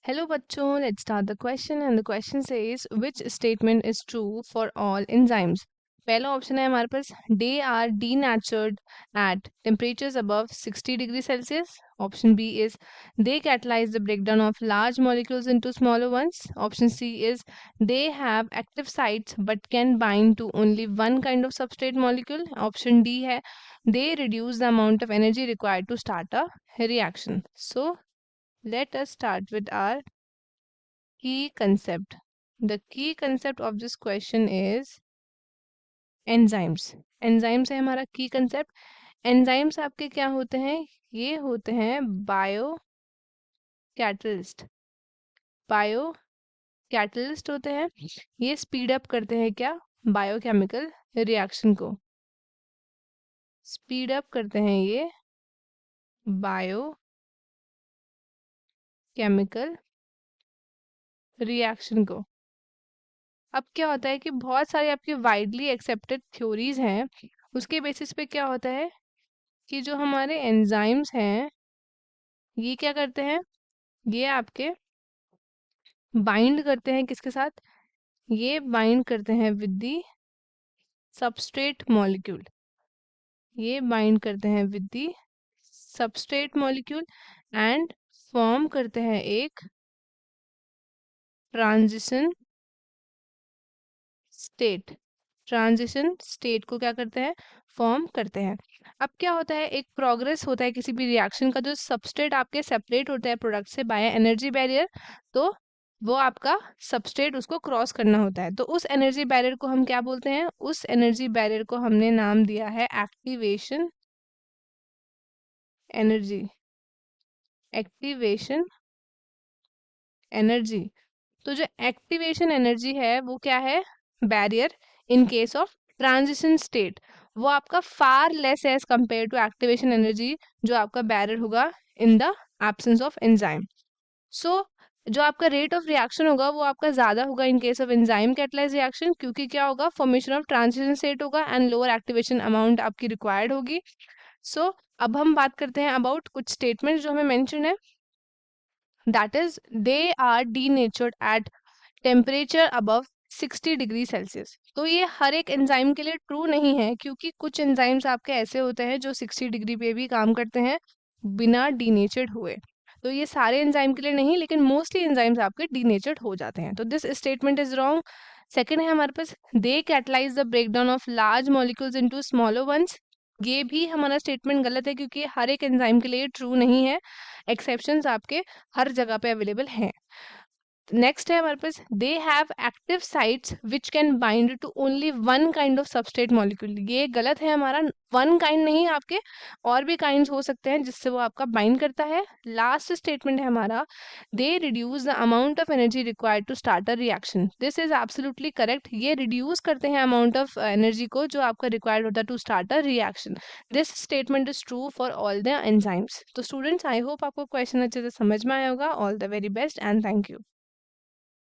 Hello बच्चों, let's start the question and the question says which statement is true for all enzymes. पहला option है हमारे पास they are denatured at temperatures above 60 degrees Celsius. Option B is they catalyze the breakdown of large molecules into smaller ones. Option C is they have active sites but can bind to only one kind of substrate molecule. Option D है they reduce the amount of energy required to start a reaction. So let us start with our key concept. The key concept of this question is enzymes. enzymes है हमारा key concept. enzymes आपके क्या होते हैं? ये होते हैं bio catalyst. Bio catalyst होते हैं. ये स्पीड अप करते हैं क्या? बायोकेमिकल रिएक्शन को स्पीड अप करते हैं ये बायो केमिकल रिएक्शन को. अब क्या होता है कि बहुत सारी आपकी वाइडली एक्सेप्टेड थ्योरीज हैं, उसके बेसिस पे क्या होता है कि जो हमारे एंजाइम्स हैं ये क्या करते हैं, ये आपके बाइंड करते हैं किसके साथ? ये बाइंड करते हैं विद दी सबस्ट्रेट मॉलिक्यूल. ये बाइंड करते हैं with the substrate molecule and form करते हैं एक ट्रांजिशन स्टेट. ट्रांजिशन स्टेट को क्या करते हैं? फॉर्म करते हैं. अब क्या होता है, एक प्रोग्रेस होता है किसी भी रिएक्शन का, जो सबस्ट्रेट आपके सेपरेट होता है प्रोडक्ट से बाय एनर्जी बैरियर, तो वो आपका सबस्ट्रेट उसको क्रॉस करना होता है. तो उस एनर्जी बैरियर को हम क्या बोलते हैं? उस एनर्जी बैरियर को हमने नाम दिया है एक्टिवेशन एनर्जी. Activation energy. तो जो एक्टिवेशन एनर्जी है वो क्या है? Barrier in case of transition state वो आपका far less as compare to activation energy जो आपका बैरियर होगा in the absence of enzyme. So जो आपका रेट ऑफ रिएक्शन होगा वो आपका ज्यादा होगा इन case of enzyme catalyse reaction, क्योंकि क्या होगा? फॉर्मेशन ऑफ ट्रांजिशन स्टेट होगा एंड लोअर एक्टिवेशन अमाउंट आपकी रिक्वायर्ड होगी. सो अब हम बात करते हैं अबाउट कुछ स्टेटमेंट जो हमें मेंशन है. That is they are denatured at temperature above 60 degree Celsius. तो ये हर एक एंजाइम के लिए ट्रू नहीं है, क्योंकि कुछ एंजाइम्स आपके ऐसे होते हैं जो 60 डिग्री पे भी काम करते हैं बिना डीनेचर्ड हुए. तो ये सारे एंजाइम के लिए नहीं, लेकिन मोस्टली एंजाइम्स आपके डीनेचर्ड हो जाते हैं. तो this statement is wrong. Second है हमारे पास they catalyse the breakdown of large molecules into smaller ones. ये भी हमारा स्टेटमेंट गलत है, क्योंकि हर एक एंजाइम के लिए ट्रू नहीं है. एक्सेप्शंस आपके हर जगह पे अवेलेबल हैं. नेक्स्ट है हमारे पास they have active sites which can bind to only one kind of substrate molecule. ये गलत है हमारा. वन काइंड नहीं, आपके और भी काइंड्स हो सकते हैं जिससे वो आपका बाइंड करता है. लास्ट स्टेटमेंट है हमारा they reduce the amount of energy required to start a reaction. This is absolutely correct. ये रिड्यूस करते हैं अमाउंट ऑफ एनर्जी को जो आपका रिक्वायर्ड होता है to start a reaction. This statement is true for all the enzymes. तो students, I hope आपको क्वेश्चन अच्छे से समझ में आया होगा. All the very best and thank you.